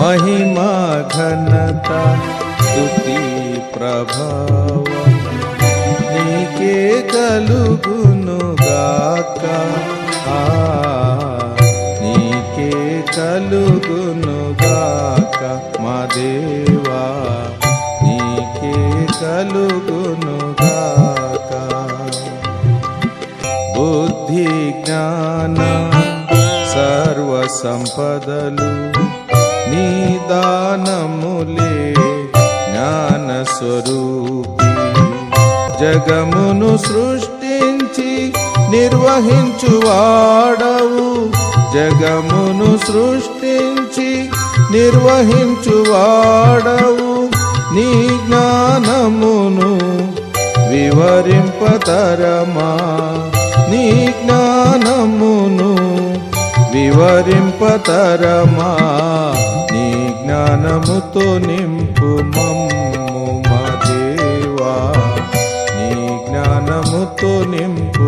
మహిమా ఘనత స్తుతి ప్రభావం నీకే కలుగునుగాక. నీకే కలుగునుగాక మా దేవా, నీకే కలుగునుగాక. బుద్ధి జ్ఞాన సర్వ సంపదలు నీ దానములే జ్ఞాన స్వరూపి. జగమును సృష్టించి నిర్వహించువాడవు, జగమును సృష్టించి నిర్వహించువాడవు. నీ జ్ఞానమును వివరింపతరమా, నీ జ్ఞానమును వివరింపతరమా. నీ జ్ఞానముతో నింపు మమ్ము మా దేవా, నీ జ్ఞానముతో నింపు